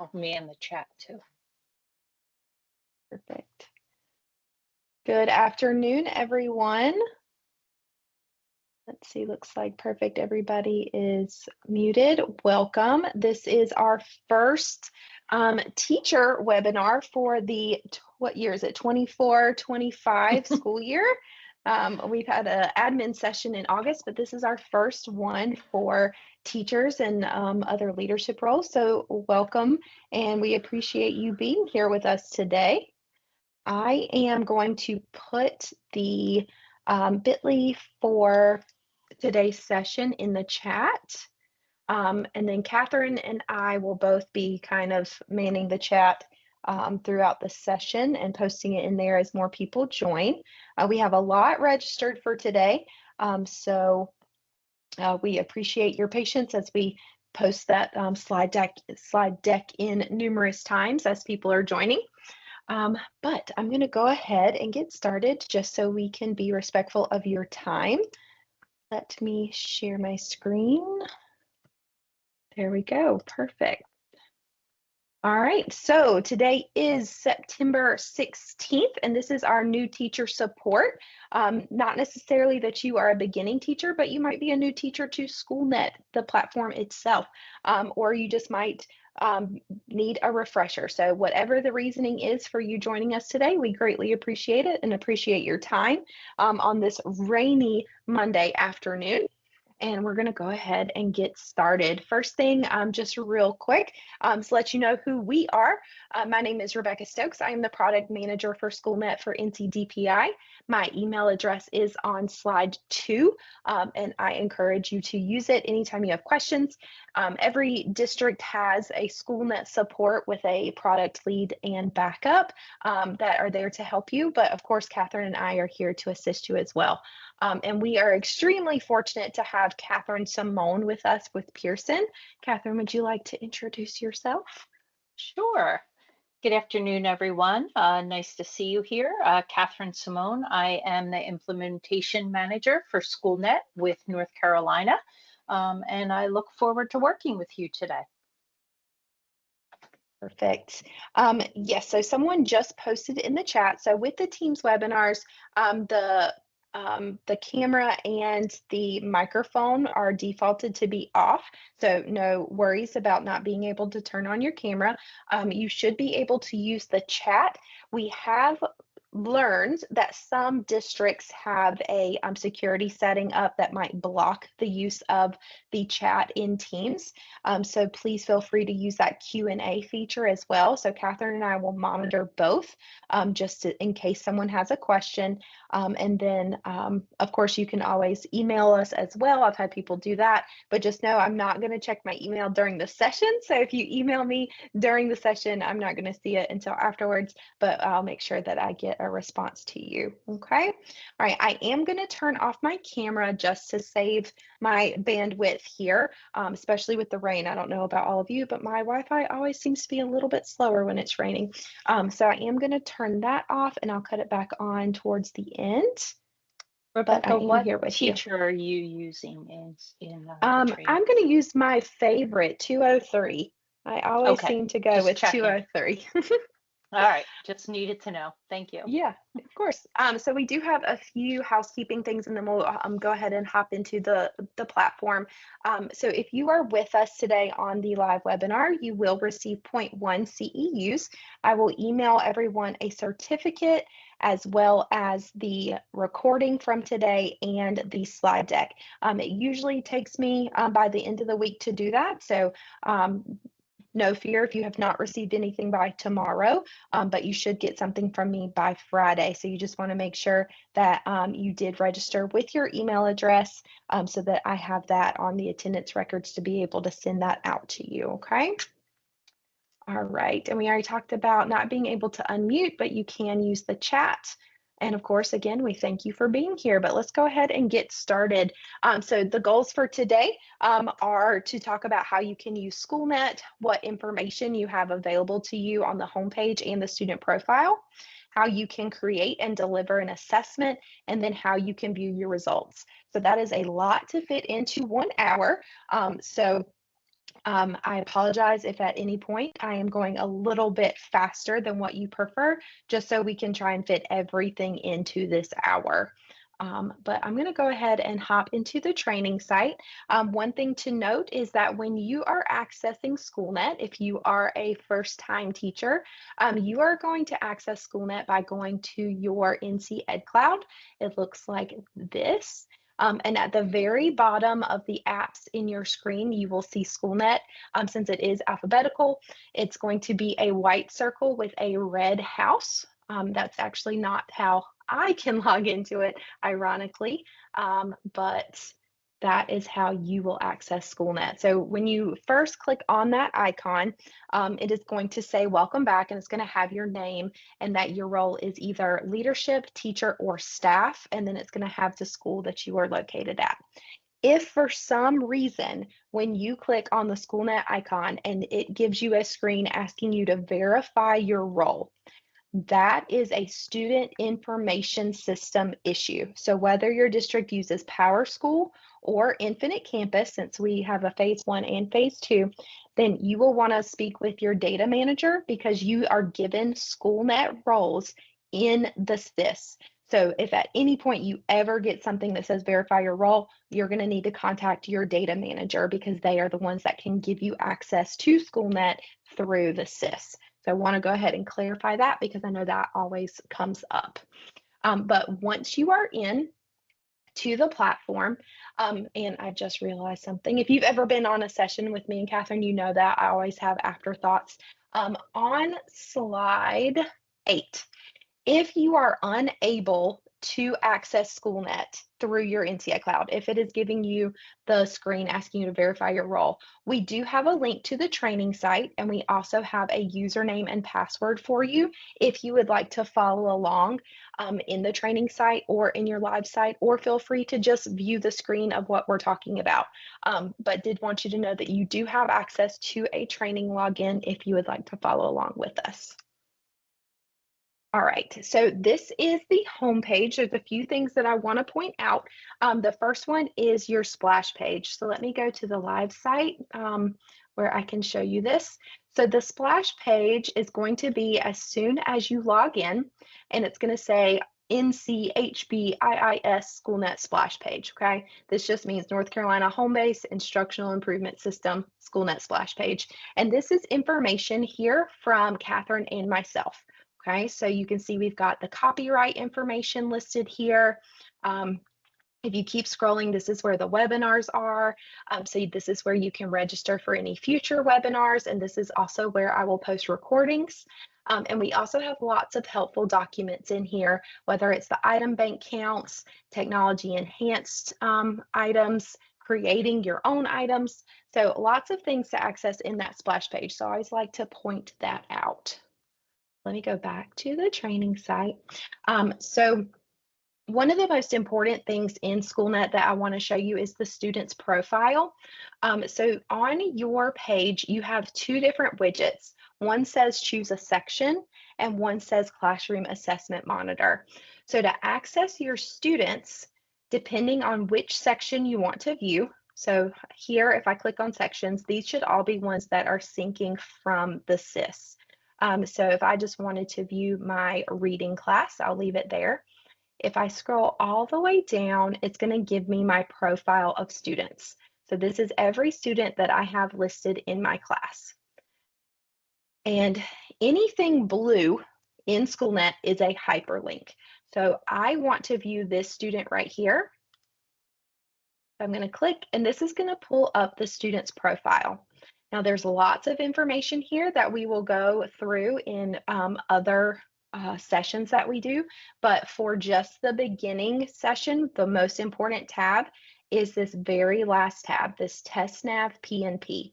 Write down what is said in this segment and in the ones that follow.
of me in the chat too. Perfect. Good afternoon, everyone. Let's see, looks like perfect. Everybody is muted. Welcome. This is our first teacher webinar for the, what year is it, 24-25 school year. We've had an admin session in August, but this is our first one for teachers and other leadership roles. So welcome, and we appreciate you being here with us today. I am going to put the bit.ly for today's session in the chat. And then Catherine and I will both be kind of manning the chat throughout the session and posting it in there as more people join. We have a lot registered for today, so we appreciate your patience as we post that slide deck in numerous times as people are joining. But I'm going to go ahead and get started just so we can be respectful of your time. Let me share my screen. There we go. Perfect. All right, so today is September 16th, and this is our new teacher support. Not necessarily that you are a beginning teacher, but you might be a new teacher to Schoolnet, the platform itself, or you just might need a refresher. So whatever the reasoning is for you joining us today, we greatly appreciate it and appreciate your time on this rainy Monday afternoon. And we're going to go ahead and get started. First thing, just real quick, to let you know who we are. My name is Rebecca Stokes. I am the product manager for Schoolnet for NCDPI. My email address is on slide 2, and I encourage you to use it anytime you have questions. Every district has a Schoolnet support with a product lead and backup that are there to help you. But of course, Catherine and I are here to assist you as well. And we are extremely fortunate to have Catherine Simone with us with Pearson. Catherine, would you like to introduce yourself? Sure. Good afternoon, everyone. Nice to see you here. Catherine Simone. I am the implementation manager for Schoolnet with North Carolina, and I look forward to working with you today. Perfect. Yes, so someone just posted in the chat. So with the Teams webinars, the camera and the microphone are defaulted to be off, so no worries about not being able to turn on your camera. You should be able to use the chat. We have learned that some districts have a security setting up that might block the use of the chat in Teams. So please feel free to use that Q&A feature as well. So Catherine and I will monitor both just in case someone has a question. And then, of course, you can always email us as well. I've had people do that, but just know I'm not going to check my email during the session. So if you email me during the session, I'm not going to see it until afterwards, but I'll make sure that I get a response to you. Okay. All right. I am going to turn off my camera just to save my bandwidth here, especially with the rain. I don't know about all of you, but my Wi-Fi always seems to be a little bit slower when it's raining. So I am going to turn that off and I'll cut it back on towards the end. Rebecca, what teacher are you using in I'm going to use my favorite, 203. I always seem to go with 203. All right, just needed to know. Thank you. Yeah, of course. So we do have a few housekeeping things, and then we'll go ahead and hop into the platform. So if you are with us today on the live webinar, you will receive 0.1 CEUs. I will email everyone a certificate as well as the recording from today and the slide deck. It usually takes me by the end of the week to do that. So no fear if you have not received anything by tomorrow, but you should get something from me by Friday. So you just want to make sure that you did register with your email address so that I have that on the attendance records to be able to send that out to you, okay? All right, and we already talked about not being able to unmute, but you can use the chat. And of course, again, we thank you for being here, but let's go ahead and get started. So the goals for today are to talk about how you can use Schoolnet, what information you have available to you on the homepage and the student profile, how you can create and deliver an assessment, and then how you can view your results. So that is a lot to fit into 1 hour. So I apologize if at any point I am going a little bit faster than what you prefer, just so we can try and fit everything into this hour. But I'm going to go ahead and hop into the training site. One thing to note is that when you are accessing Schoolnet, if you are a first-time teacher, you are going to access Schoolnet by going to your NC Ed Cloud. It looks like this. And at the very bottom of the apps in your screen, you will see Schoolnet. Since it is alphabetical, it's going to be a white circle with a red house. That's actually not how I can log into it, ironically, but that is how you will access Schoolnet. So when you first click on that icon, it is going to say welcome back, and it's going to have your name and that your role is either leadership, teacher, or staff, and then it's going to have the school that you are located at. If for some reason, when you click on the Schoolnet icon and it gives you a screen asking you to verify your role, that is a student information system issue. So whether your district uses PowerSchool or Infinite Campus, since we have a phase 1 and phase 2, then you will want to speak with your data manager because you are given Schoolnet roles in the SIS. So if at any point you ever get something that says verify your role, you're going to need to contact your data manager because they are the ones that can give you access to Schoolnet through the SIS. So I want to go ahead and clarify that because I know that always comes up. But once you are in to the platform, and I just realized something. If you've ever been on a session with me and Catherine, you know that I always have afterthoughts. On slide 8, if you are unable to access Schoolnet through your NCI Cloud, if it is giving you the screen asking you to verify your role, we do have a link to the training site, and we also have a username and password for you if you would like to follow along in the training site or in your live site, or feel free to just view the screen of what we're talking about. But did want you to know that you do have access to a training login if you would like to follow along with us. All right, so this is the home page. There's a few things that I want to point out. The first one is your splash page. So let me go to the live site where I can show you this. So the splash page is going to be as soon as you log in, and it's going to say NCHBIIS Schoolnet splash page, okay? This just means North Carolina Home Base Instructional Improvement System Schoolnet splash page. And this is information here from Catherine and myself. Okay, so you can see we've got the copyright information listed here. If you keep scrolling, this is where the webinars are. So this is where you can register for any future webinars, and this is also where I will post recordings. And we also have lots of helpful documents in here, whether it's the item bank counts, technology enhanced items, creating your own items. So lots of things to access in that splash page. So I always like to point that out. Let me go back to the training site. So one of the most important things in Schoolnet that I want to show you is the student's profile. So on your page, you have two different widgets. One says choose a section and one says classroom assessment monitor. So to access your students, depending on which section you want to view, so here, if I click on sections, these should all be ones that are syncing from the SIS. So if I just wanted to view my reading class, I'll leave it there. If I scroll all the way down, it's going to give me my profile of students. So this is every student that I have listed in my class. And anything blue in Schoolnet is a hyperlink. So I want to view this student right here. I'm going to click, and this is going to pull up the student's profile. Now, there's lots of information here that we will go through in other sessions that we do, but for just the beginning session, the most important tab is this very last tab, this TestNav PNP.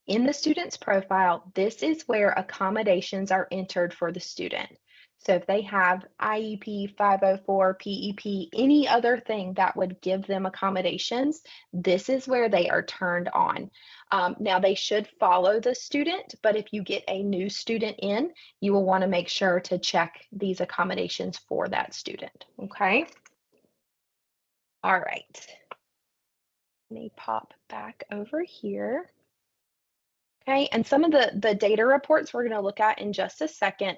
In the student's profile, this is where accommodations are entered for the student. So if they have IEP, 504, PEP, any other thing that would give them accommodations, this is where they are turned on. Now they should follow the student, but if you get a new student in, you will want to make sure to check these accommodations for that student, okay? All right, let me pop back over here. Okay, and some of the data reports we're going to look at in just a second.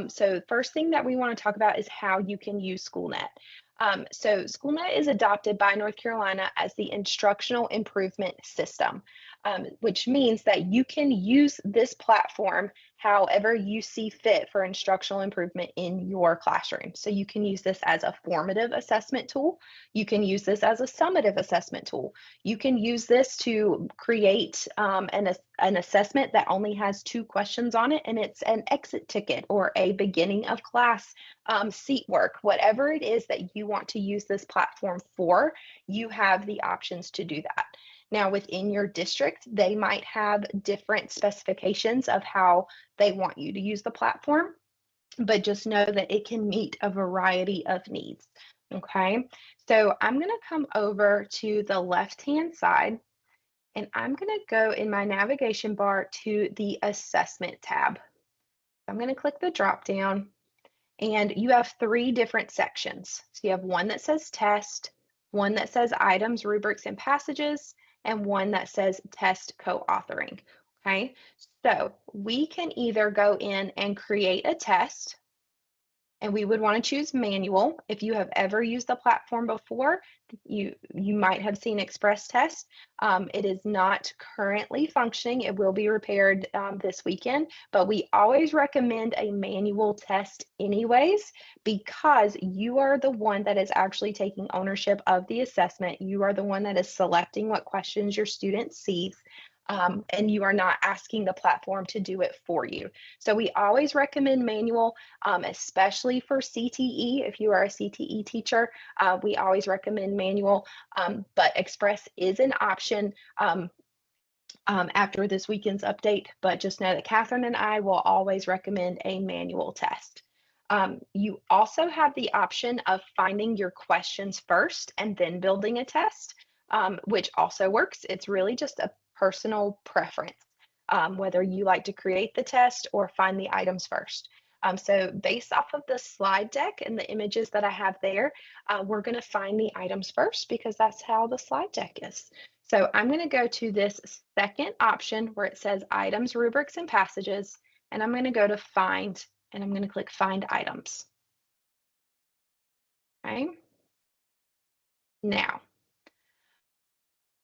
So first thing that we want to talk about is how you can use Schoolnet. So Schoolnet is adopted by North Carolina as the instructional improvement system, which means that you can use this platform however you see fit for instructional improvement in your classroom. So you can use this as a formative assessment tool. You can use this as a summative assessment tool. You can use this to create an assessment that only has 2 questions on it, and it's an exit ticket or a beginning of class seat work. Whatever it is that you want to use this platform for, you have the options to do that. Now, within your district, they might have different specifications of how they want you to use the platform, but just know that it can meet a variety of needs. Okay, so I'm going to come over to the left-hand side, and I'm going to go in my navigation bar to the assessment tab. I'm going to click the drop down, and you have 3 different sections. So you have one that says test, one that says items, rubrics, and passages, and one that says test co-authoring. Okay, so we can either go in and create a test, and we would want to choose manual. If you have ever used the platform before, you might have seen Express Test. It is not currently functioning. It will be repaired this weekend, but we always recommend a manual test anyways, because you are the one that is actually taking ownership of the assessment. You are the one that is selecting what questions your student sees. And you are not asking the platform to do it for you. So we always recommend manual, especially for CTE. If you are a CTE teacher, we always recommend manual, but Express is an option after this weekend's update, but just know that Catherine and I will always recommend a manual test. You also have the option of finding your questions first and then building a test, which also works. It's really just a personal preference, whether you like to create the test or find the items first. So based off of the slide deck and the images that I have there, we're going to find the items first because that's how the slide deck is. So I'm going to go to this second option where it says items, rubrics, and passages, and I'm going to go to find, and I'm going to click find items. Okay. Now,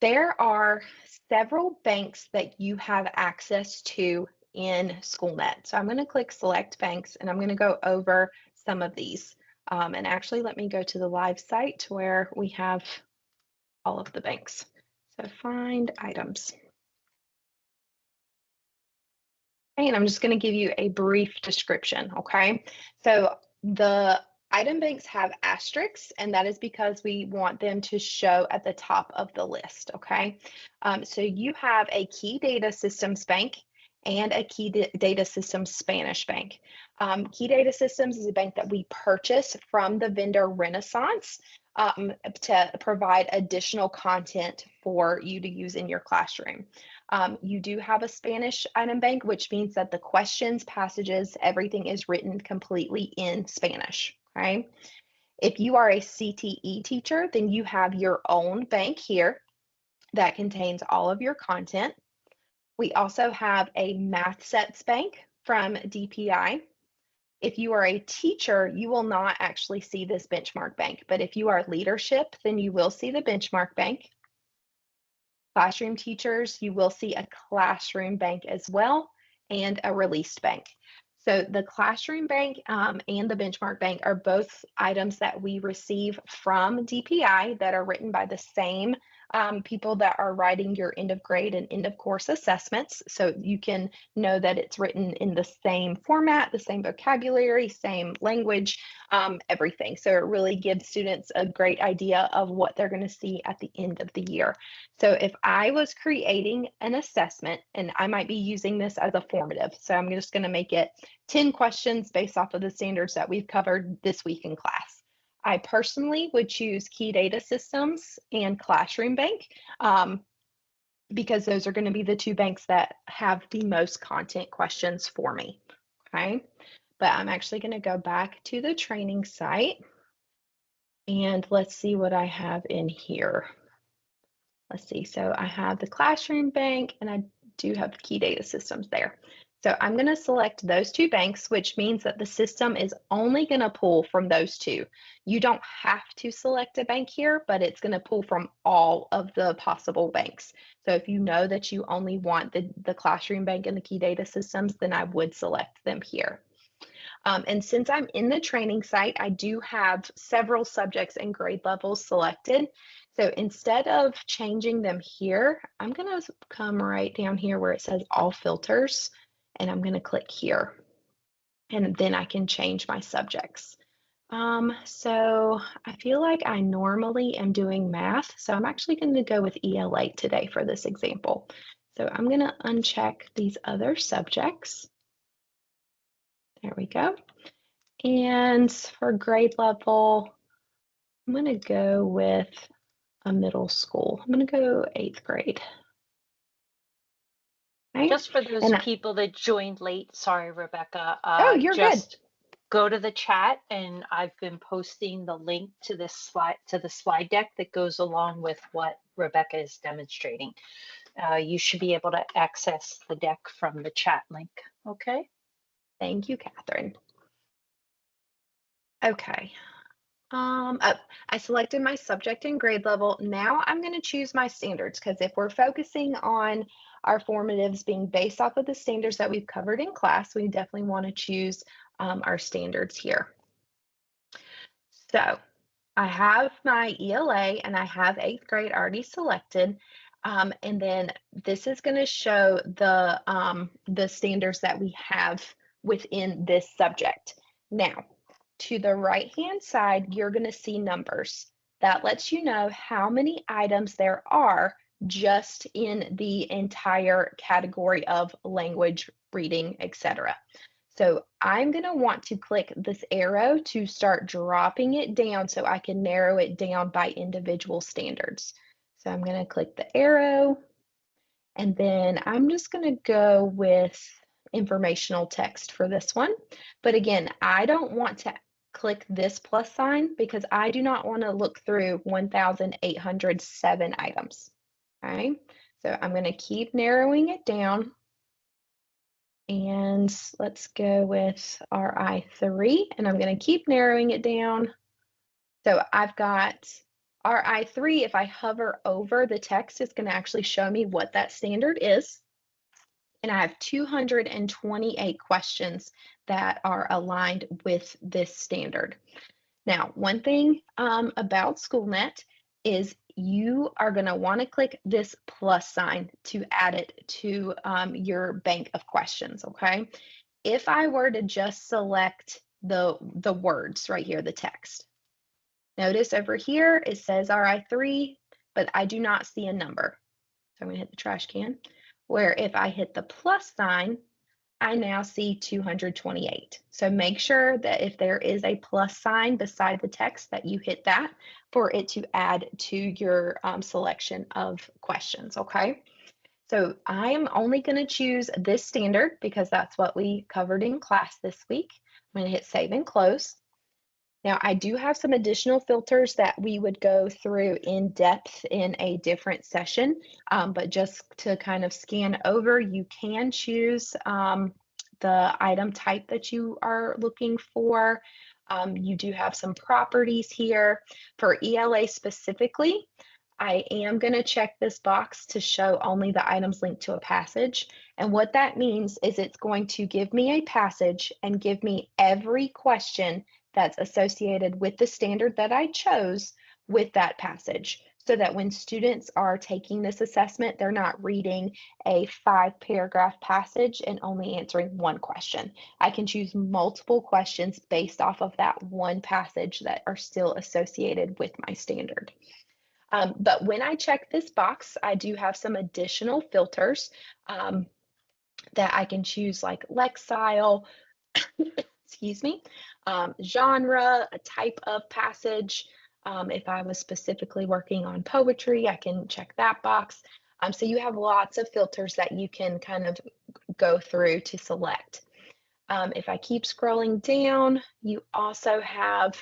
there are several banks that you have access to in Schoolnet. So I'm going to click select banks, and I'm going to go over some of these. And actually, let me go to the live site where we have all of the banks. So find items. And I'm just going to give you a brief description, okay? So the item banks have asterisks, and that is because we want them to show at the top of the list, okay? So you have a Key Data Systems bank and a Key Data Systems Spanish bank. Key Data Systems is a bank that we purchase from the vendor Renaissance to provide additional content for you to use in your classroom. You do have a Spanish item bank, which means that the questions, passages, everything is written completely in Spanish, okay? If you are a CTE teacher, then you have your own bank here that contains all of your content. We also have a Math Sets bank from DPI. If you are a teacher, you will not actually see this benchmark bank, but if you are leadership, then you will see the benchmark bank. Classroom teachers, you will see a classroom bank as well, and a released bank. So the classroom bank and the benchmark bank are both items that we receive from DPI that are written by the same people that are writing your end of grade and end of course assessments. So you can know that it's written in the same format, the same vocabulary, same language, everything. So it really gives students a great idea of what they're going to see at the end of the year. So if I was creating an assessment, and I might be using this as a formative, so I'm just going to make it 10 questions based off of the standards that we've covered this week in class. I personally would choose Key Data Systems and Classroom Bank because those are going to be the 2 banks that have the most content questions for me, okay? But I'm actually going to go back to the training site, and let's see what I have in here. Let's see, so I have the Classroom Bank, and I do have key data systems there. So I'm going to select those two banks, which means that the system is only going to pull from those two. You don't have to select a bank here, but it's going to pull from all of the possible banks. So if you know that you only want the classroom bank and the key data systems, then I would select them here. And since I'm in the training site, I do have several subjects and grade levels selected. So instead of changing them here, I'm going to come right down here where it says all filters, and I'm going to click here. And then I can change my subjects. So I feel like I normally am doing math, so I'm actually going to go with ELA today for this example. So I'm going to uncheck these other subjects. There we go. And for grade level, I'm going to go with a middle school. I'm going to go 8th grade. Okay. Just for those people that joined late, sorry, Rebecca, oh, you're just good. Go to the chat, and I've been posting the link to this slide deck that goes along with what Rebecca is demonstrating. You should be able to access the deck from the chat link. Okay. Thank you, Catherine. Okay. I selected my subject and grade level. Now I'm going to choose my standards, because if we're focusing on our formatives being based off of the standards that we've covered in class, we definitely want to choose our standards here. So I have my ELA and I have 8th grade already selected. And then this is going to show the standards that we have within this subject. Now, to the right-hand side, you're going to see numbers. That lets you know how many items there are just in the entire category of language, reading, etc. So I'm going to want to click this arrow to start dropping it down so I can narrow it down by individual standards. So I'm going to click the arrow, and then I'm just going to go with informational text for this one. But again, I don't want to click this plus sign because I do not want to look through 1,807 items. Okay, so I'm going to keep narrowing it down. And let's go with RI3, and I'm going to keep narrowing it down. So I've got RI3. If I hover over the text, it's going to actually show me what that standard is. And I have 228 questions that are aligned with this standard. Now, one thing about Schoolnet is you are going to want to click this plus sign to add it to your bank of questions, okay? If I were to just select the words right here, the text, notice over here it says RI3, but I do not see a number. So I'm going to hit the trash can, where if I hit the plus sign, I now see 228. So make sure that if there is a plus sign beside the text that you hit that for it to add to your selection of questions, okay? So I am only going to choose this standard because that's what we covered in class this week. I'm going to hit save and close. Now, I do have some additional filters that we would go through in depth in a different session, but just to kind of scan over, you can choose the item type that you are looking for. You do have some properties here. For ELA specifically, I am going to check this box to show only the items linked to a passage. And what that means is it's going to give me a passage and give me every question that's associated with the standard that I chose with that passage, so that when students are taking this assessment, they're not reading a 5-paragraph passage and only answering one question. I can choose multiple questions based off of that one passage that are still associated with my standard. But when I check this box, I do have some additional filters that I can choose, like Lexile, excuse me, genre, a type of passage. If I was specifically working on poetry, I can check that box. So you have lots of filters that you can kind of go through to select. If I keep scrolling down, you also have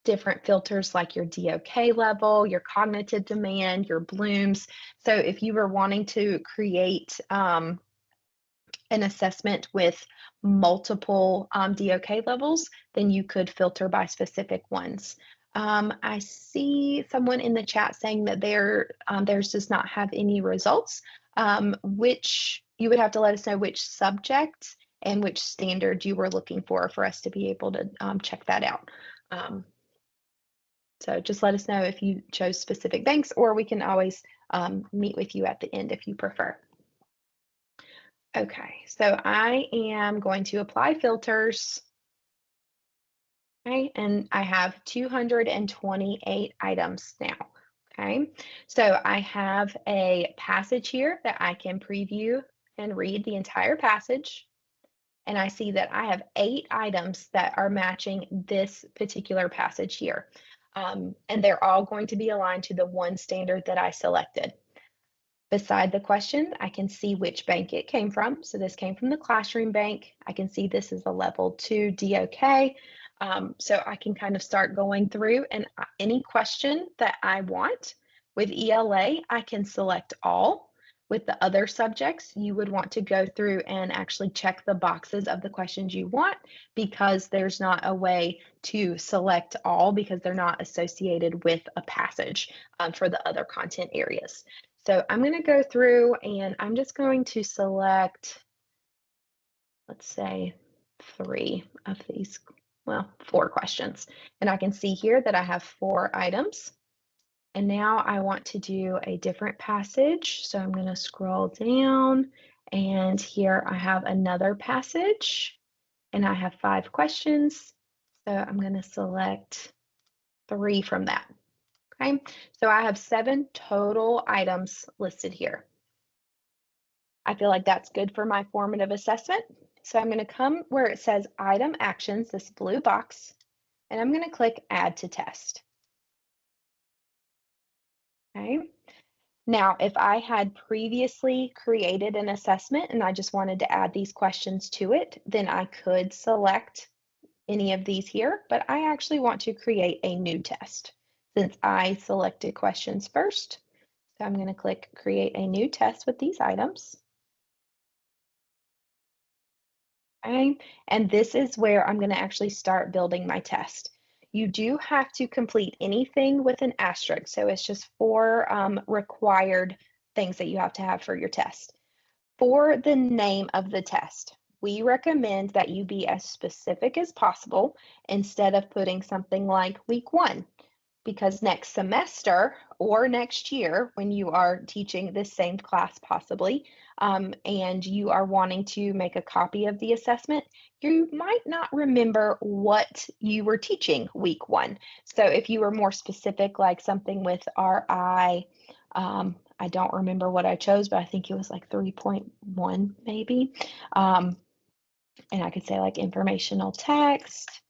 different filters like your DOK level, your cognitive demand, your Bloom's. So if you were wanting to create an assessment with multiple DOK levels, then you could filter by specific ones. I see someone in the chat saying that theirs does not have any results, which you would have to let us know which subject and which standard you were looking for us to be able to check that out. So just let us know if you chose specific banks, or we can always meet with you at the end if you prefer. Okay, so I am going to apply filters. Okay, and I have 228 items now. Okay, so I have a passage here that I can preview and read the entire passage. And I see that I have 8 items that are matching this particular passage here. And they're all going to be aligned to the one standard that I selected. Beside the question, I can see which bank it came from. So this came from the classroom bank. I can see this is a level 2 DOK. So I can kind of start going through, and any question that I want with ELA, I can select all. With the other subjects, you would want to go through and actually check the boxes of the questions you want, because there's not a way to select all because they're not associated with a passage for the other content areas. So I'm going to go through and I'm just going to select, let's say, 3 of these, well, 4 questions. And I can see here that I have 4 items. And now I want to do a different passage. So I'm going to scroll down, and here I have another passage, and I have 5 questions. So I'm going to select 3 from that. Okay, so I have 7 total items listed here. I feel like that's good for my formative assessment. So I'm going to come where it says item actions, this blue box, and I'm going to click add to test. Okay. Now, if I had previously created an assessment and I just wanted to add these questions to it, then I could select any of these here, but I actually want to create a new test since I selected questions first. So I'm going to click create a new test with these items. Okay, and this is where I'm going to actually start building my test. You do have to complete anything with an asterisk. So it's just 4 required things that you have to have for your test. For the name of the test, we recommend that you be as specific as possible instead of putting something like week 1, because next semester or next year, when you are teaching the same class possibly, and you are wanting to make a copy of the assessment, you might not remember what you were teaching week 1. So if you were more specific, like something with RI, I don't remember what I chose, but I think it was like 3.1 maybe. And I could say like informational text,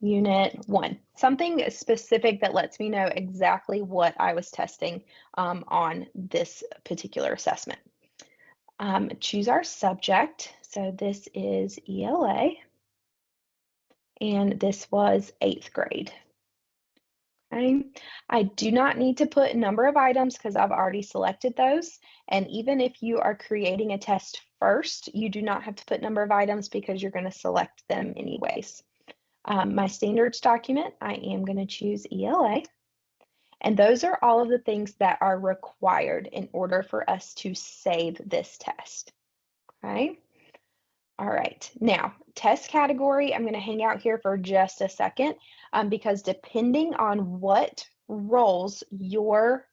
unit 1, something specific that lets me know exactly what I was testing on this particular assessment. Choose our subject. So this is ELA, and this was 8th grade. Okay. I do not need to put number of items because I've already selected those. And even if you are creating a test first, you do not have to put number of items because you're going to select them anyways. My standards document, I am going to choose ELA. And those are all of the things that are required in order for us to save this test. Okay. All right. Now, test category, I'm going to hang out here for just a second because depending on what roles your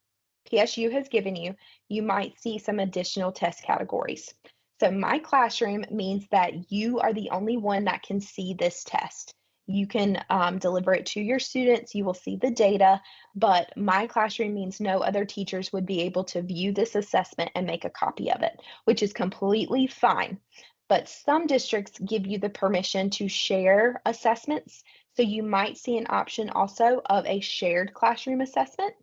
PSU has given you, you might see some additional test categories. So my classroom means that you are the only one that can see this test. You can deliver it to your students, you will see the data, but my classroom means no other teachers would be able to view this assessment and make a copy of it, which is completely fine. But some districts give you the permission to share assessments. So you might see an option also of a shared classroom assessment.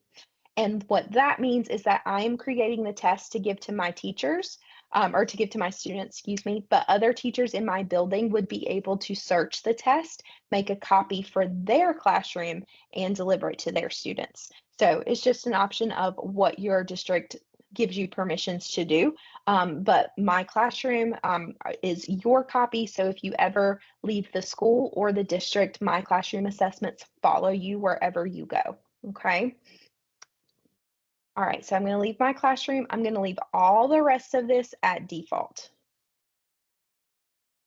And what that means is that I am creating the test to give to my teachers, or to give to my students, excuse me, but other teachers in my building would be able to search the test, make a copy for their classroom, and deliver it to their students. So it's just an option of what your district gives you permissions to do. But my classroom is your copy. So if you ever leave the school or the district, my classroom assessments follow you wherever you go. Okay. All right, so I'm going to leave my classroom. I'm going to leave all the rest of this at default.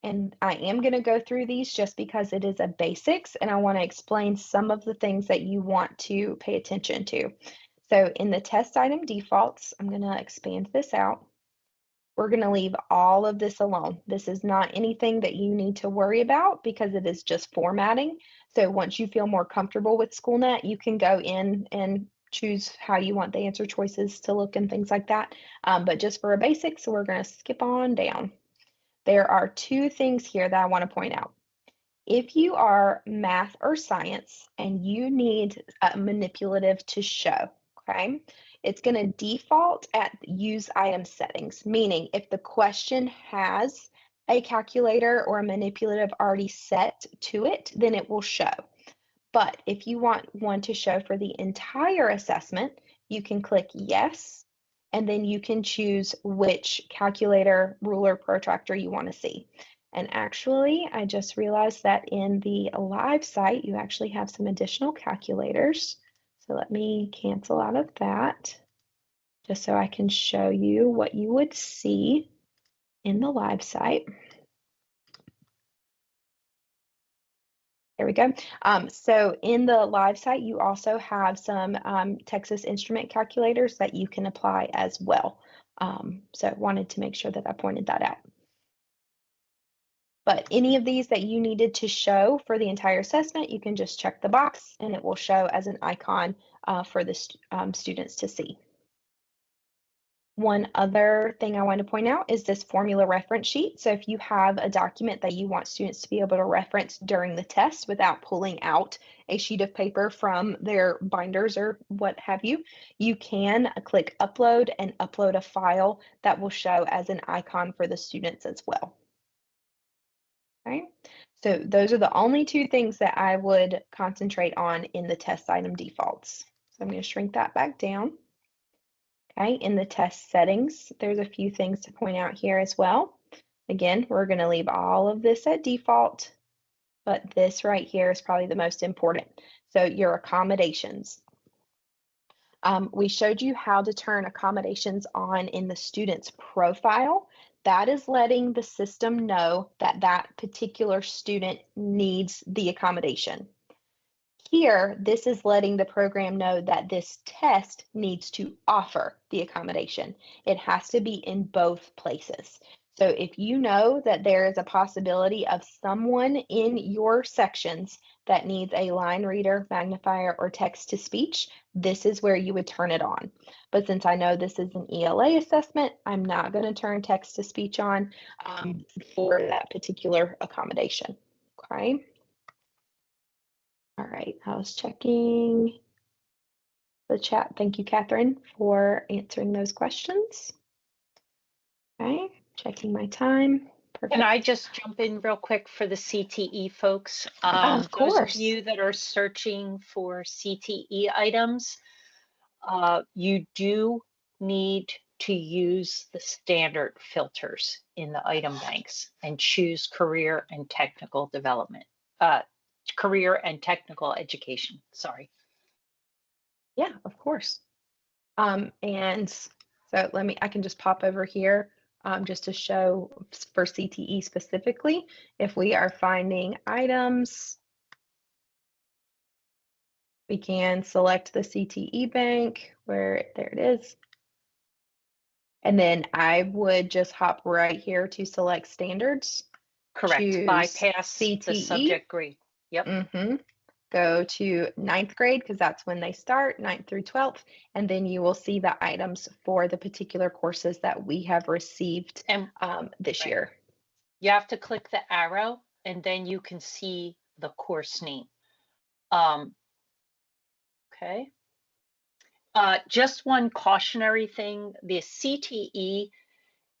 And I am going to go through these just because it is a basics and I want to explain some of the things that you want to pay attention to. So in the test item defaults, I'm going to expand this out. We're going to leave all of this alone. This is not anything that you need to worry about because it is just formatting. So once you feel more comfortable with Schoolnet, you can go in and choose how you want the answer choices to look and things like that. But just for a basic, so we're going to skip on down. There are two things here that I want to point out. If you are math or science and you need a manipulative to show, okay, it's going to default at use item settings, meaning if the question has a calculator or a manipulative already set to it, then it will show. But if you want one to show for the entire assessment, you can click yes, and then you can choose which calculator, ruler, protractor you want to see. And actually, I just realized that in the live site, you actually have some additional calculators. So let me cancel out of that, just so I can show you what you would see in the live site. There we go. So in the live site, you also have some Texas Instrument calculators that you can apply as well. So I wanted to make sure that I pointed that out. But any of these that you needed to show for the entire assessment, you can just check the box and it will show as an icon for the students to see. One other thing I want to point out is this formula reference sheet. So if you have a document that you want students to be able to reference during the test without pulling out a sheet of paper from their binders or what have you, you can click upload and upload a file that will show as an icon for the students as well. Okay, so those are the only two things that I would concentrate on in the test item defaults. So I'm going to shrink that back down. Okay, in the test settings, there's a few things to point out here as well. Again, we're going to leave all of this at default, but this right here is probably the most important. So your accommodations. We showed you how to turn accommodations on in the student's profile. That is letting the system know that that particular student needs the accommodation. Here, this is letting the program know that this test needs to offer the accommodation. It has to be in both places. So if you know that there is a possibility of someone in your sections that needs a line reader, magnifier, or text to speech, this is where you would turn it on. But since I know this is an ELA assessment, I'm not going to turn text to speech on for that particular accommodation. Okay. All right, I was checking the chat. Thank you, Catherine, for answering those questions. Okay, checking my time. Perfect. Can I just jump in real quick for the CTE folks? Of Those of course. you that are searching for CTE items, you do need to use the standard filters in the item banks and choose career and technical development, career and technical education, sorry. Yeah, of course. And so I can just pop over here just to show for CTE specifically, if we are finding items, we can select the CTE bank where there it is. And then I would just hop right here to select standards. Correct, Choose bypass CTE. the subject grade. Yep. Go to 9th grade because that's when they start, 9th through 12th, and then you will see the items for the particular courses that we have received this year. You have to click the arrow and then you can see the course name. Okay. Just one cautionary thing, the CTE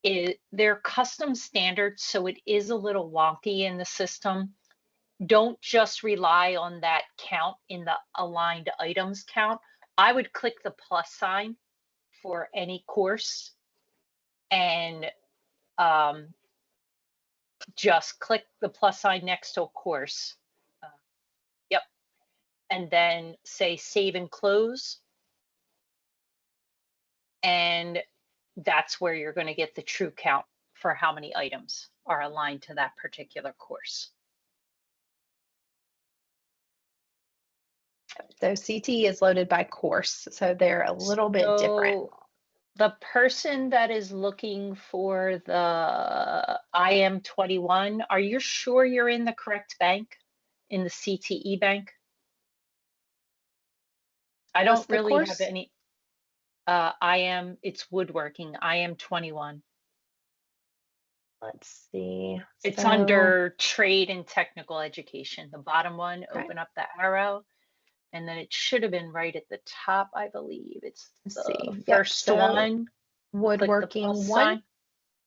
they're custom standards, so it is a little wonky in the system. Don't just rely on that count in the aligned items count. I would click the plus sign for any course and just click the plus sign next to a course. Yep. And then say save and close. And that's where you're going to get the true count for how many items are aligned to that particular course. So CTE is loaded by course, so they're a little bit different. The person that is looking for the IM21, are you sure you're in the correct bank, in the CTE bank? I don't really have any. It's woodworking, IM21. Let's see. It's under trade and technical education. The bottom one, okay. Open up the arrow, and then it should have been right at the top, I believe. It's the first one. Woodworking one.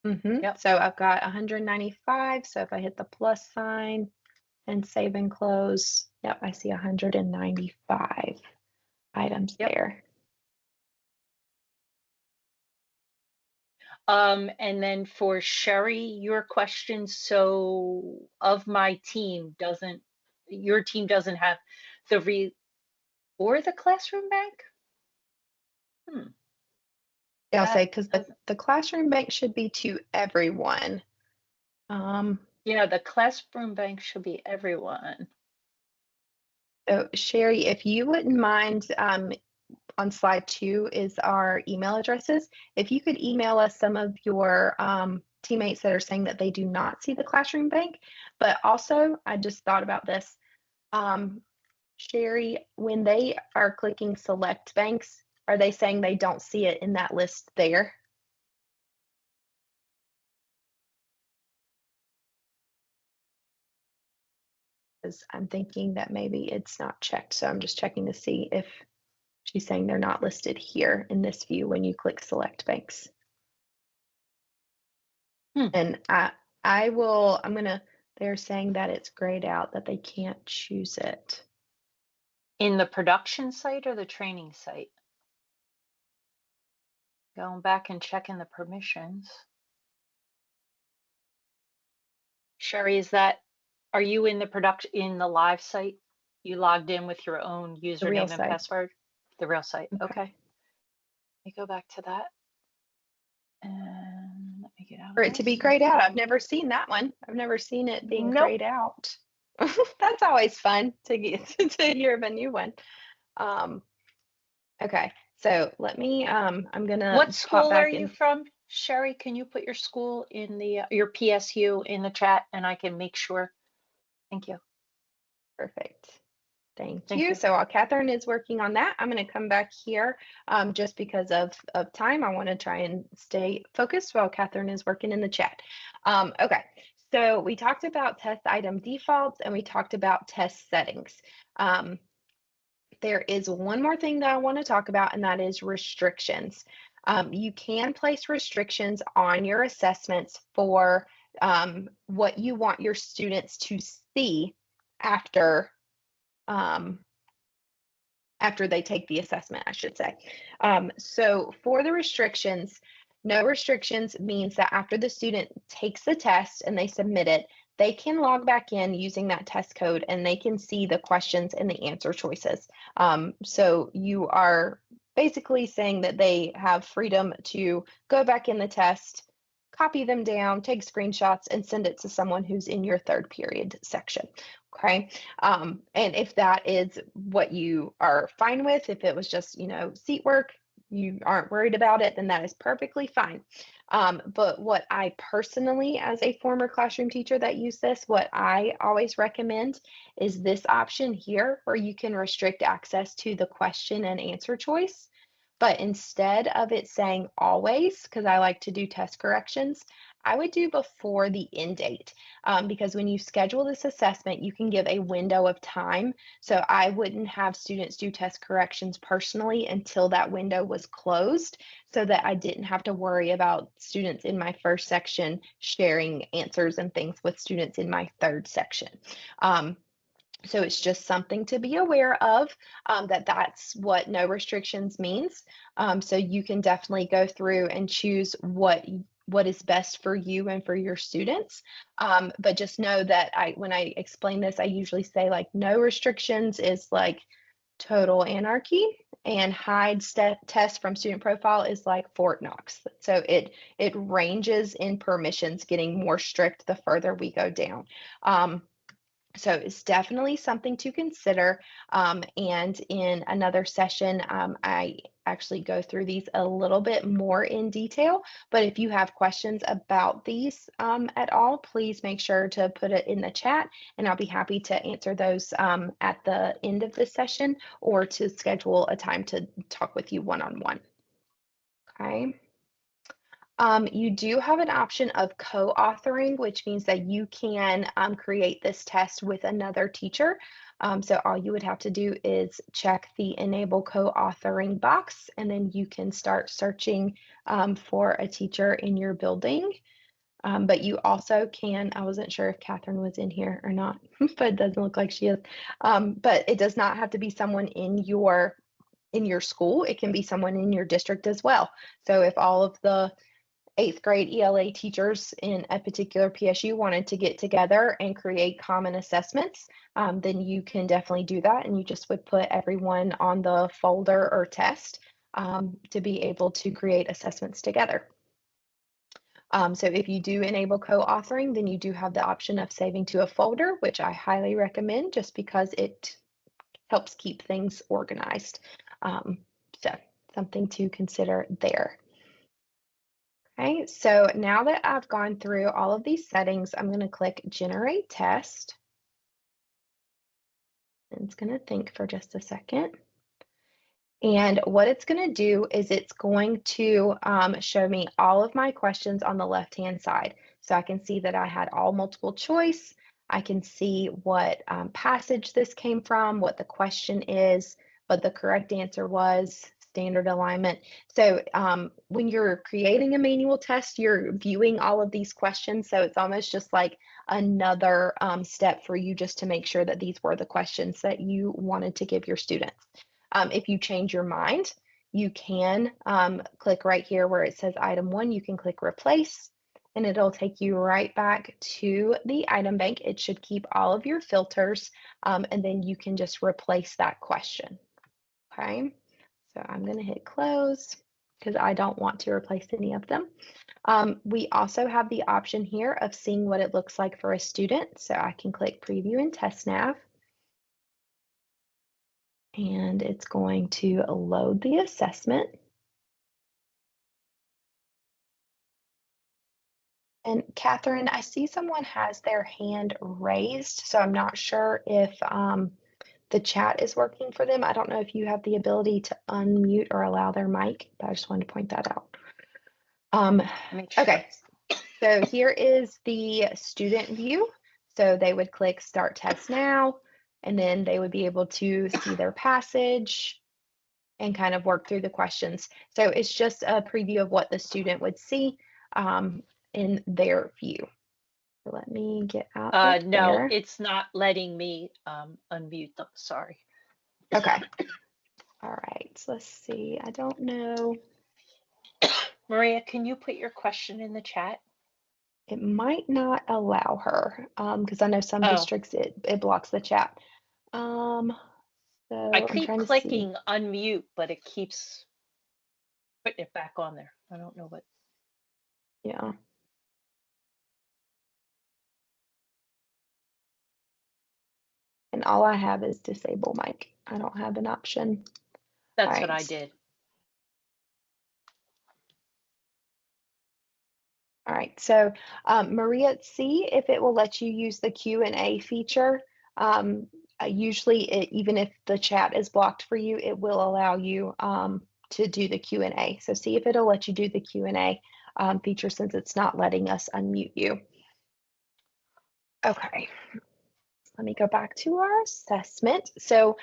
Yep. So I've got 195. So if I hit the plus sign and save and close, yep, I see 195 items there. And then for Sherry, your question, so of my team, your team doesn't have the or the classroom bank? Yeah, I'll say, because the classroom bank should be to everyone. Yeah, the classroom bank should be everyone. So Sherry, if you wouldn't mind, on slide 2 is our email addresses. If you could email us some of your teammates that are saying that they do not see the classroom bank, but also I just thought about this. Sherry, when they are clicking select banks, are they saying they don't see it in that list there? Because I'm thinking that maybe it's not checked. So I'm just checking to see if she's saying they're not listed here in this view when you click select banks. And they're saying that it's grayed out, that they can't choose it. In the production site or the training site? Going back and checking the permissions. Sherry, are you in the live site? You logged in with your own username and password? The real site, okay. Let me go back to that. And let me get out. For it to be grayed out, I've never seen that one. I've never seen it being grayed out. That's always fun to get to hear of a new one. Okay, so let me. I'm gonna. What school are you from, Sherry? Can you put your school in your PSU in the chat, and I can make sure. Thank you. Perfect. Thank you. So while Catherine is working on that, I'm going to come back here just because of time. I want to try and stay focused while Catherine is working in the chat. Okay, so we talked about test item defaults and we talked about test settings. There is one more thing that I want to talk about, and that is restrictions. You can place restrictions on your assessments for what you want your students to see after they take the assessment, I should say. So for the restrictions, no restrictions means that after the student takes the test and they submit it, they can log back in using that test code and they can see the questions and the answer choices. So you are basically saying that they have freedom to go back in the test, copy them down, take screenshots, and send it to someone who's in your third period section. Okay. And if that is what you are fine with, if it was just, seat work, you aren't worried about it, then that is perfectly fine. But what I personally, as a former classroom teacher that used this, what I always recommend is this option here where you can restrict access to the question and answer choice. But instead of it saying always, because I like to do test corrections, I would do before the end date because when you schedule this assessment, you can give a window of time. So I wouldn't have students do test corrections personally until that window was closed so that I didn't have to worry about students in my first section sharing answers and things with students in my third section. So it's just something to be aware of, that that's what no restrictions means. So you can definitely go through and choose what is best for you and for your students. But just know that when I explain this, I usually say like no restrictions is like total anarchy, and hide test from student profile is like Fort Knox. So it ranges in permissions, getting more strict the further we go down. So it's definitely something to consider. And in another session, I actually go through these a little bit more in detail. But if you have questions about these at all, please make sure to put it in the chat, and I'll be happy to answer those at the end of the session or to schedule a time to talk with you one-on-one. Okay. You do have an option of co-authoring, which means that you can create this test with another teacher. So all you would have to do is check the enable co-authoring box, and then you can start searching for a teacher in your building. But you also can, I wasn't sure if Catherine was in here or not, but it doesn't look like she is. But it does not have to be someone in your school. It can be someone in your district as well. So if all of the 8th grade ELA teachers in a particular PSU wanted to get together and create common assessments, then you can definitely do that. And you just would put everyone on the folder or test to be able to create assessments together. So if you do enable co-authoring, then you do have the option of saving to a folder, which I highly recommend just because it helps keep things organized. So something to consider there. Okay, so now that I've gone through all of these settings, I'm going to click Generate Test. And it's going to think for just a second. And what it's going to do is it's going to show me all of my questions on the left-hand side. So I can see that I had all multiple choice. I can see what passage this came from, what the question is, what the correct answer was, standard alignment. So when you're creating a manual test, you're viewing all of these questions. So it's almost just like another step for you just to make sure that these were the questions that you wanted to give your students. If you change your mind, you can click right here where it says item 1, you can click replace, and it'll take you right back to the item bank. It should keep all of your filters, and then you can just replace that question. Okay, so I'm going to hit close because I don't want to replace any of them. We also have the option here of seeing what it looks like for a student. So I can click preview and test nav. And it's going to load the assessment. And Catherine, I see someone has their hand raised, so I'm not sure if the chat is working for them. I don't know if you have the ability to unmute or allow their mic, but I just wanted to point that out. Okay, so here is the student view. So they would click Start Test Now, and then they would be able to see their passage and kind of work through the questions. So it's just a preview of what the student would see in their view. So let me get out of No, there. it's not letting me unmute them. Sorry. Okay. All right. So let's see. I don't know. Maria, can you put your question in the chat? It might not allow her because I know some districts it blocks the chat. So I keep I'm clicking unmute, but it keeps putting it back on there. I don't know what. Yeah. And all I have is disable mic. I don't have an option. That's what I did. All right, so Maria, see if it will let you use the Q&A feature. Usually, even if the chat is blocked for you, it will allow you to do the Q&A. So see if it'll let you do the Q&A feature since it's not letting us unmute you. Okay. Let me go back to our assessment. So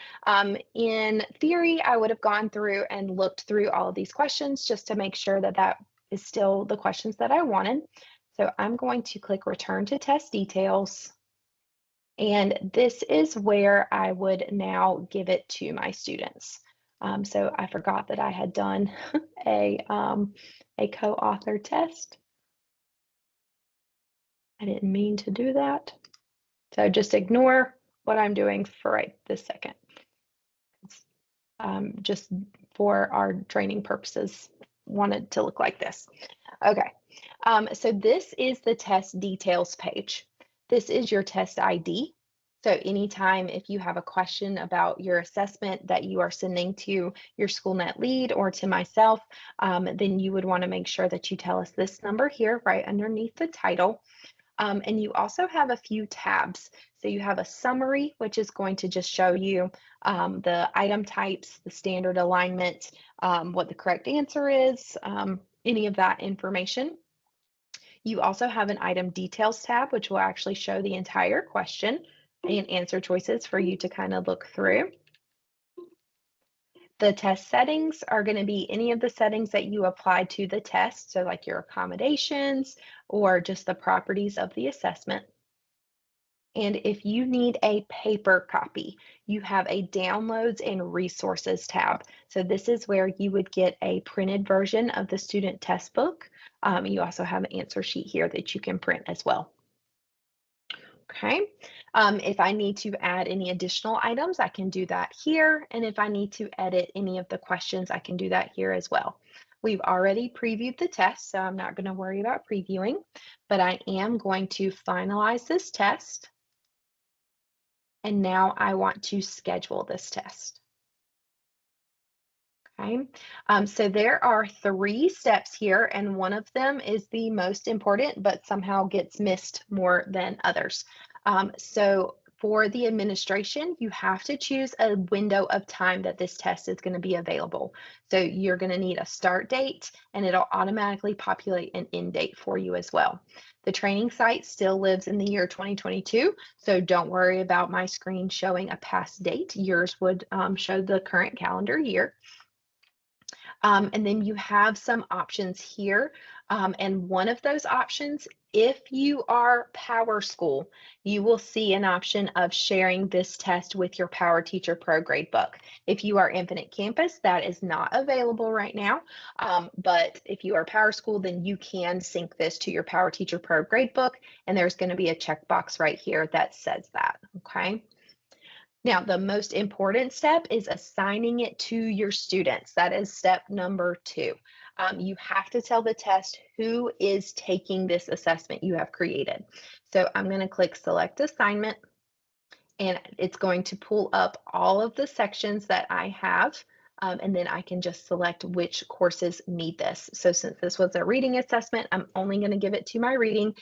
in theory, I would have gone through and looked through all of these questions just to make sure that that is still the questions that I wanted. So I'm going to click Return to Test Details. And this is where I would now give it to my students. So I forgot that I had done a co-author test. I didn't mean to do that. So just ignore what I'm doing for right this second. Just for our training purposes, wanted to look like this. Okay, so this is the test details page. This is your test ID. So anytime if you have a question about your assessment that you are sending to your Schoolnet lead or to myself, then you would want to make sure that you tell us this number here right underneath the title. And you also have a few tabs. So you have a summary, which is going to just show you the item types, the standard alignment, what the correct answer is, any of that information. You also have an item details tab, which will actually show the entire question and answer choices for you to kind of look through. The test settings are going to be any of the settings that you apply to the test, so like your accommodations or just the properties of the assessment. And if you need a paper copy, you have a downloads and resources tab. So this is where you would get a printed version of the student test book. You also have an answer sheet here that you can print as well. Okay, if I need to add any additional items, I can do that here. And if I need to edit any of the questions, I can do that here as well. We've already previewed the test, so I'm not going to worry about previewing, but I am going to finalize this test. And now I want to schedule this test. Okay, so there are 3 steps here, and one of them is the most important, but somehow gets missed more than others. So for the administration, you have to choose a window of time that this test is going to be available. So you're going to need a start date, and it'll automatically populate an end date for you as well. The training site still lives in the year 2022, so don't worry about my screen showing a past date. Yours would show the current calendar year. And then you have some options here. And one of those options, if you are Power School, you will see an option of sharing this test with your Power Teacher Pro Gradebook. If you are Infinite Campus, that is not available right now. But if you are Power School, then you can sync this to your Power Teacher Pro Gradebook. And there's going to be a checkbox right here that says that. Okay. Now, the most important step is assigning it to your students. That is step number 2. You have to tell the test who is taking this assessment you have created. So I'm going to click Select Assignment, and it's going to pull up all of the sections that I have. And then I can just select which courses need this. So since this was a reading assessment, I'm only going to give it to my reading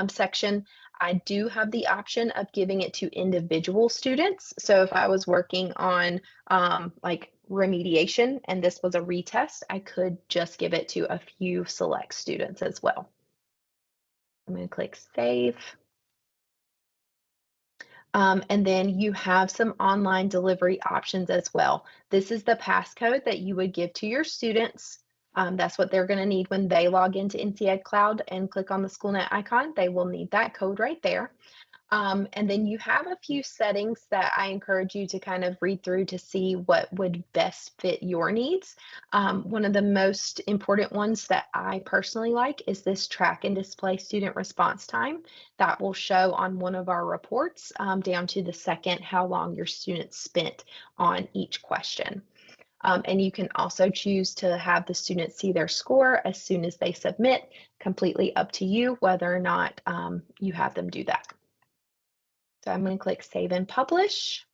section. I do have the option of giving it to individual students. So if I was working on like remediation and this was a retest, I could just give it to a few select students as well. I'm going to click Save. And then you have some online delivery options as well. This is the passcode that you would give to your students. That's what they're going to need when they log into NCED Cloud and click on the Schoolnet icon. They will need that code right there. And then you have a few settings that I encourage you to kind of read through to see what would best fit your needs. One of the most important ones that I personally like is this track and display student response time. That will show on one of our reports down to the second how long your students spent on each question. And you can also choose to have the students see their score as soon as they submit, completely up to you whether or not you have them do that. So I'm going to click Save and Publish.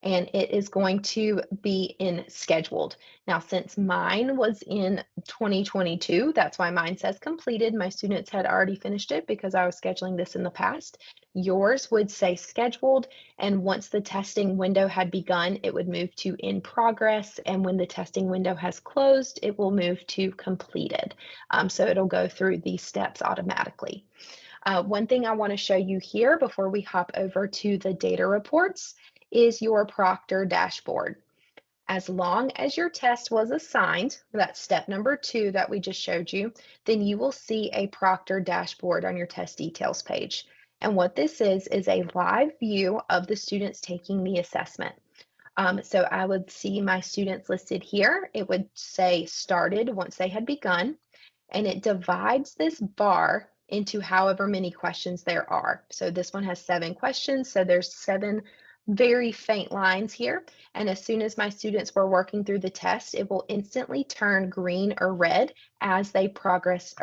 and it is going to be in scheduled. Now, since mine was in 2022, that's why mine says completed. My students had already finished it because I was scheduling this in the past. Yours would say scheduled, and once the testing window had begun, it would move to in progress, and when the testing window has closed, it will move to completed. So it'll go through these steps automatically. One thing I want to show you here before we hop over to the data reports is your Proctor dashboard. As long as your test was assigned, that's step number 2 that we just showed you, then you will see a Proctor dashboard on your test details page. And what this is a live view of the students taking the assessment. So I would see my students listed here. It would say started once they had begun, and it divides this bar into however many questions there are. So this one has 7 questions, so there's 7 very faint lines here. And as soon as my students were working through the test, it will instantly turn green or red as they progress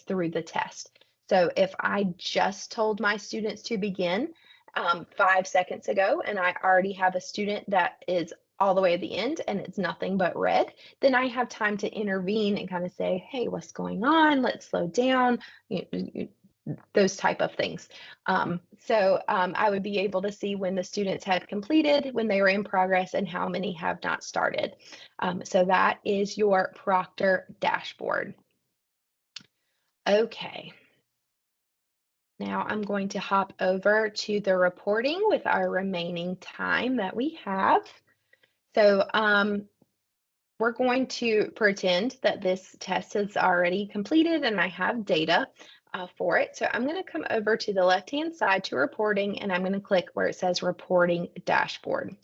through the test. So if I just told my students to begin 5 seconds ago, and I already have a student that is all the way at the end and it's nothing but red, then I have time to intervene and kind of say, hey, what's going on? Let's slow down, those type of things. I would be able to see when the students had completed, when they were in progress, and how many have not started. So that is your Proctor dashboard. Okay. Now I'm going to hop over to the reporting with our remaining time that we have. So we're going to pretend that this test is already completed and I have data for it. So I'm going to come over to the left-hand side to reporting, and I'm going to click where it says reporting dashboard.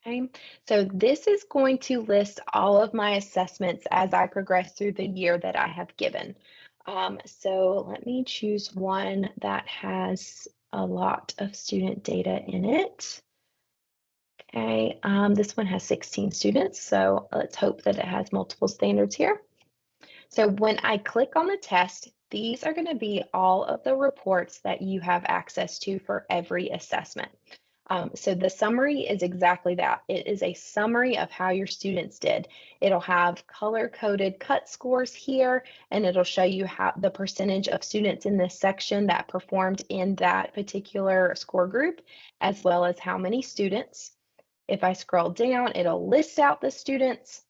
Okay, so this is going to list all of my assessments as I progress through the year that I have given. So let me choose one that has a lot of student data in it. Okay, this one has 16 students, so let's hope that it has multiple standards here. So when I click on the test, these are going to be all of the reports that you have access to for every assessment. So the summary is exactly that. It is a summary of how your students did. It'll have color-coded cut scores here, and it'll show you how the percentage of students in this section that performed in that particular score group, as well as how many students. If I scroll down, it'll list out the students,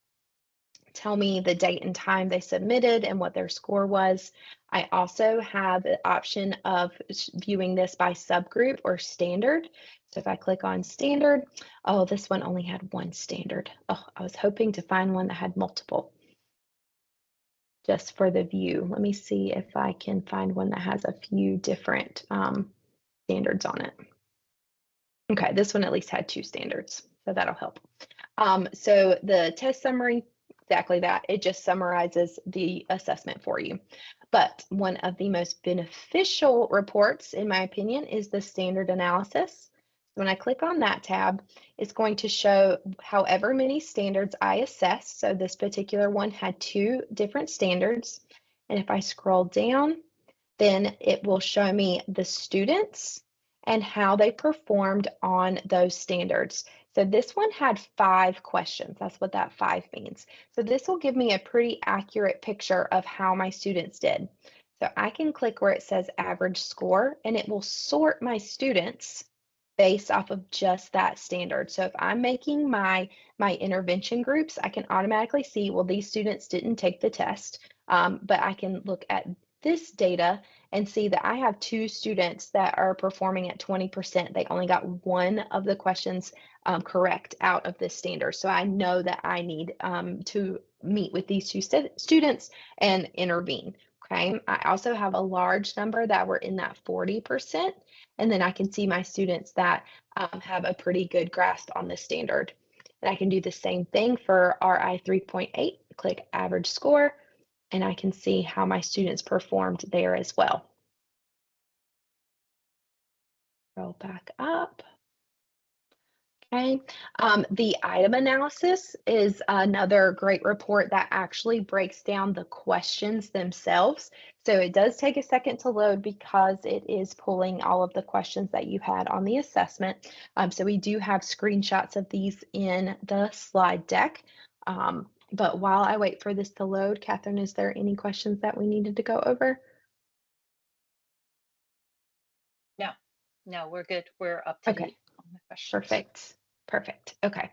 tell me the date and time they submitted and what their score was. I also have the option of viewing this by subgroup or standard. So if I click on standard, oh, this one only had one standard. Oh, I was hoping to find one that had multiple just for the view. Let me see if I can find one that has a few different standards on it. Okay, this one at least had 2 standards, so that'll help. So the test summary, exactly that. It just summarizes the assessment for you. But one of the most beneficial reports, in my opinion, is the standard analysis. When I click on that tab, it's going to show however many standards I assessed. So this particular one had 2 different standards. And if I scroll down, then it will show me the students and how they performed on those standards. So this one had 5 questions. That's what that 5 means. So this will give me a pretty accurate picture of how my students did. So I can click where it says average score, and it will sort my students based off of just that standard. So if I'm making my intervention groups, I can automatically see, well, these students didn't take the test, but I can look at this data and see that I have 2 students that are performing at 20%. They only got one of the questions correct out of this standard. So I know that I need to meet with these 2 students and intervene. Okay. I also have a large number that were in that 40%. And then I can see my students that have a pretty good grasp on this standard. And I can do the same thing for RI 3.8, click average score, and I can see how my students performed there as well. Scroll back up. Okay. The item analysis is another great report that actually breaks down the questions themselves. So it does take a second to load because it is pulling all of the questions that you had on the assessment. So we do have screenshots of these in the slide deck. But while I wait for this to load, Catherine, is there any questions that we needed to go over? No, no, we're good. We're up to Okay, date on the questions. perfect. Perfect. Okay.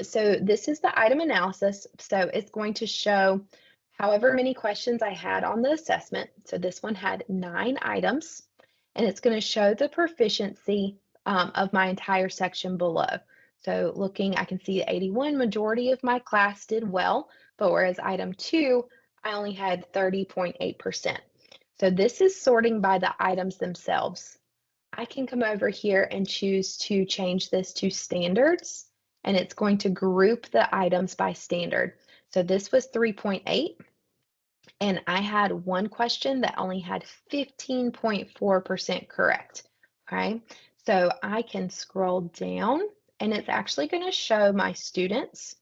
So this is the item analysis. So it's going to show however many questions I had on the assessment. So this one had 9 items, and it's going to show the proficiency of my entire section below. So looking, I can see 81, majority of my class did well, but whereas item 2, I only had 30.8%. So this is sorting by the items themselves. I can come over here and choose to change this to standards, and it's going to group the items by standard. So this was 3.8, and I had one question that only had 15.4% correct. Okay, so I can scroll down, and it's actually going to show my students.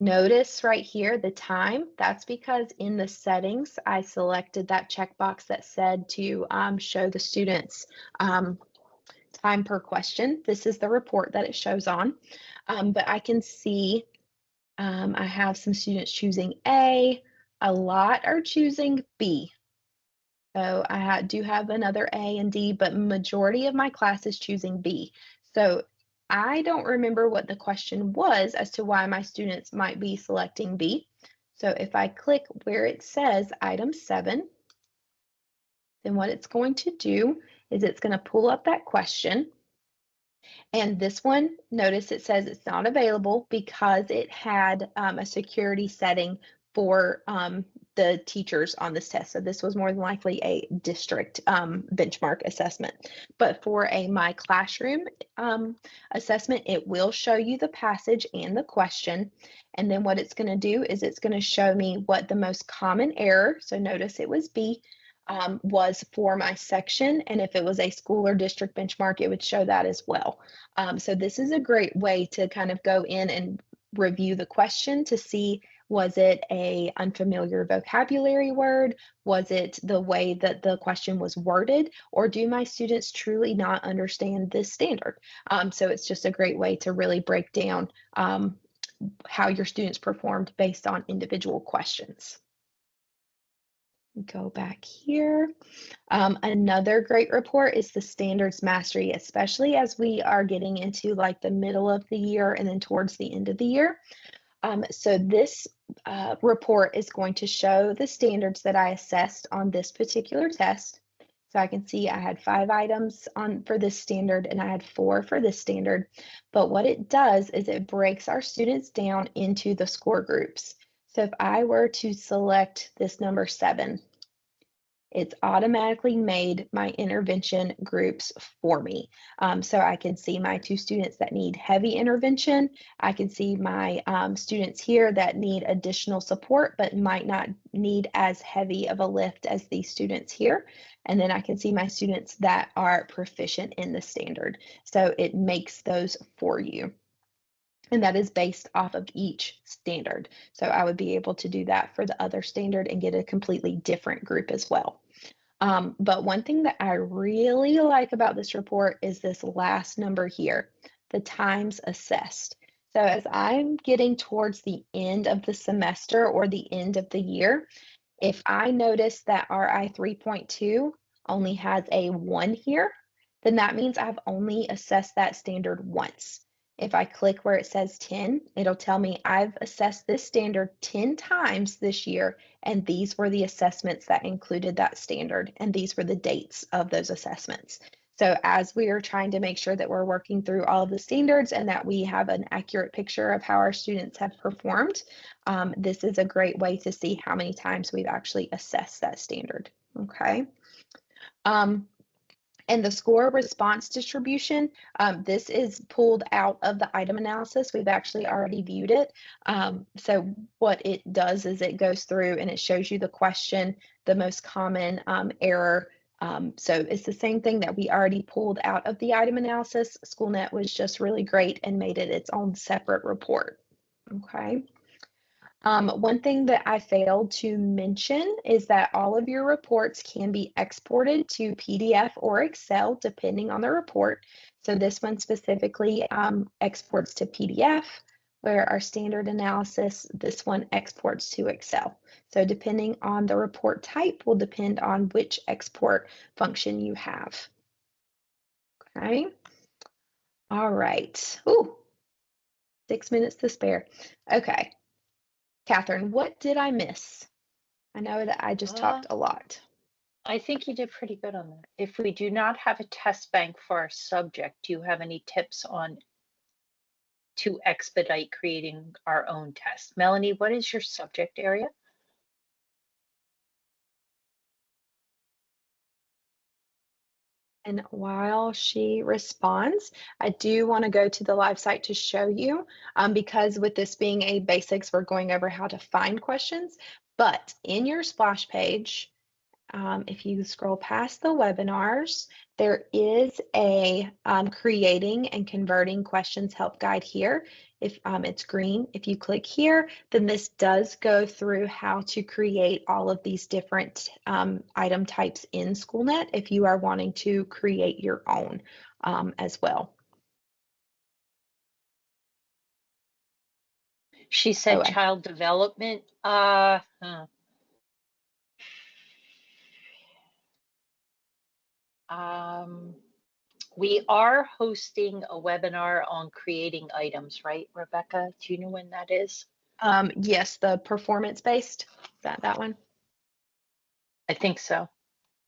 Notice right here the time. That's because in the settings, I selected that checkbox that said to show the students time per question. This is the report that it shows on, but I can see I have some students choosing a lot are choosing B. So I do have another A and D, but majority of my class is choosing B. So I don't remember what the question was as to why my students might be selecting B. So if I click where it says item 7, then what it's going to do is it's going to pull up that question. And this one, notice it says it's not available because it had a security setting for the teachers on this test. So this was more than likely a district benchmark assessment. But for a My Classroom assessment, it will show you the passage and the question. And then what it's going to do is it's going to show me what the most common error, so notice it was B, was for my section. And if it was a school or district benchmark, it would show that as well. So this is a great way to kind of go in and review the question to see, was it a unfamiliar vocabulary word? Was it the way that the question was worded? Or do my students truly not understand this standard? So it's just a great way to really break down how your students performed based on individual questions. Go back here. Another great report is the standards mastery, especially as we are getting into like the middle of the year and then towards the end of the year. So this report is going to show the standards that I assessed on this particular test. So I can see I had 5 items on for this standard and I had 4 for this standard. But what it does is it breaks our students down into the score groups. So if I were to select this number 7, it's automatically made my intervention groups for me. So I can see my 2 students that need heavy intervention. I can see my students here that need additional support, but might not need as heavy of a lift as these students here. And then I can see my students that are proficient in the standard. So it makes those for you. And that is based off of each standard. So I would be able to do that for the other standard and get a completely different group as well. But one thing that I really like about this report is this last number here, the times assessed. So as I'm getting towards the end of the semester or the end of the year, if I notice that RI 3.2 only has a 1 here, then that means I've only assessed that standard once. If I click where it says 10, it'll tell me I've assessed this standard 10 times this year, and these were the assessments that included that standard, and these were the dates of those assessments. So as we are trying to make sure that we're working through all of the standards and that we have an accurate picture of how our students have performed, this is a great way to see how many times we've actually assessed that standard, okay? And the score response distribution, this is pulled out of the item analysis. We've actually already viewed it. So what it does is it goes through and it shows you the question, the most common error, So it's the same thing that we already pulled out of the item analysis. Schoolnet was just really great and made it its own separate report. Okay. One thing that I failed to mention is that all of your reports can be exported to PDF or Excel depending on the report. So this one specifically exports to PDF, where our standard analysis, this one exports to Excel. So depending on the report type will depend on which export function you have. Okay. All right. Ooh, 6 minutes to spare. Okay. Catherine, what did I miss? I know that I just Uh, talked a lot. I think you did pretty good on that. If we do not have a test bank for our subject, do you have any tips on to expedite creating our own test? Melanie, what is your subject area? And while she responds, I do want to go to the live site to show you, because with this being a basics, we're going over how to find questions. But in your splash page, if you scroll past the webinars, there is a creating and converting questions help guide here. If it's green, if you click here, then this does go through how to create all of these different item types in Schoolnet if you are wanting to create your own as well. She said Oh, child development. Um, we are hosting a webinar on creating items, right, Rebecca? Do you know when that is? yes, the performance-based, that one? I think so.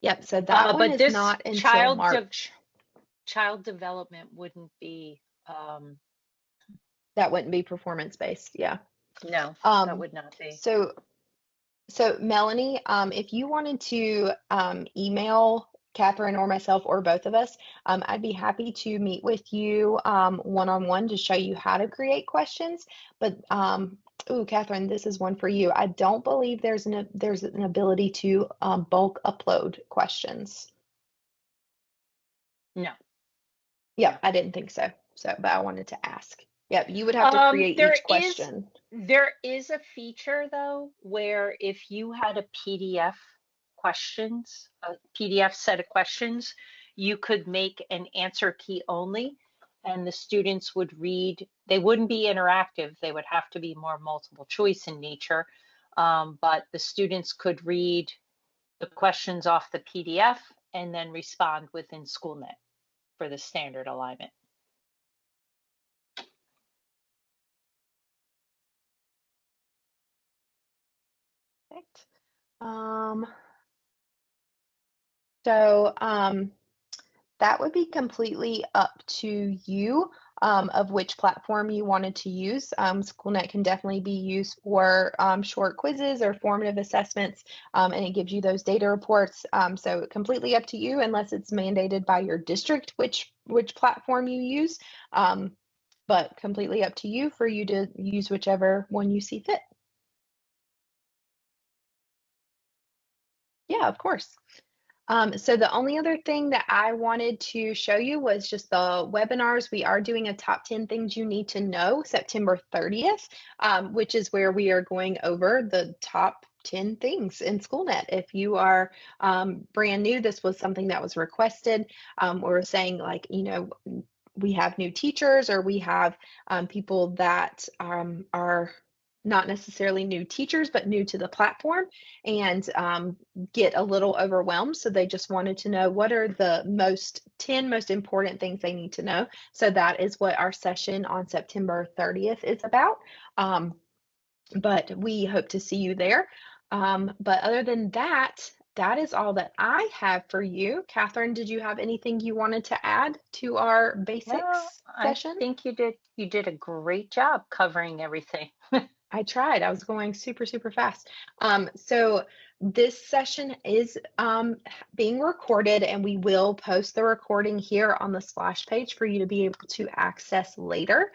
Yep, so that one But is this not until March. child development wouldn't be, That wouldn't be performance-based, yeah. no, that Um, would not be. so So Melanie, if you wanted to email Catherine or myself or both of us, I'd be happy to meet with you one-on-one to show you how to create questions. But ooh, Catherine, this is one for you. I don't believe there's an ability to bulk upload questions. No, no. Yep, I didn't think so. So, but I wanted to ask. Yep, you would have to create each question. There is a feature though where if you had a PDF questions, a PDF set of questions, you could make an answer key only, and the students would read. They wouldn't be interactive. They would have to be more multiple choice in nature, but the students could read the questions off the PDF and then respond within Schoolnet for the standard alignment. Perfect. So that would be completely up to you of which platform you wanted to use. Schoolnet can definitely be used for short quizzes or formative assessments, and it gives you those data reports. So completely up to you, unless it's mandated by your district which platform you use. But completely up to you for you to use whichever one you see fit. Yeah, of course. So the only other thing that I wanted to show you was just the webinars. We are doing a top 10 things you need to know September 30th, which is where we are going over the top 10 things in Schoolnet. If you are brand new, this was something that was requested. We're saying like, you know, we have new teachers or we have people that are not necessarily new teachers, but new to the platform and get a little overwhelmed. So they just wanted to know what are the 10 most important things they need to know. So that is what our session on September 30th is about. But we hope to see you there. But other than that, that is all that I have for you. Catherine, did you have anything you wanted to add to our Well, basics I session? think you did a great job covering everything. I tried. I was going super, super fast. So this session is being recorded, and we will post the recording here on the splash page for you to be able to access later.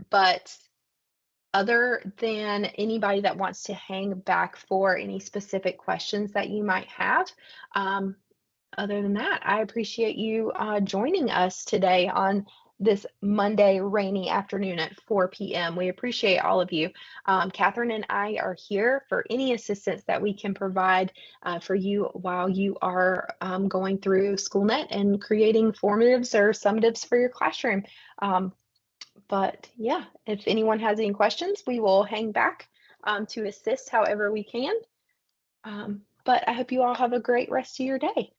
But other than anybody that wants to hang back for any specific questions that you might have, Other than that, I appreciate you joining us today on this Monday rainy afternoon at 4 p.m. We appreciate all of you. Catherine and I are here for any assistance that we can provide for you while you are going through Schoolnet and creating formatives or summatives for your classroom. But yeah, if anyone has any questions, we will hang back to assist however we can. But I hope you all have a great rest of your day.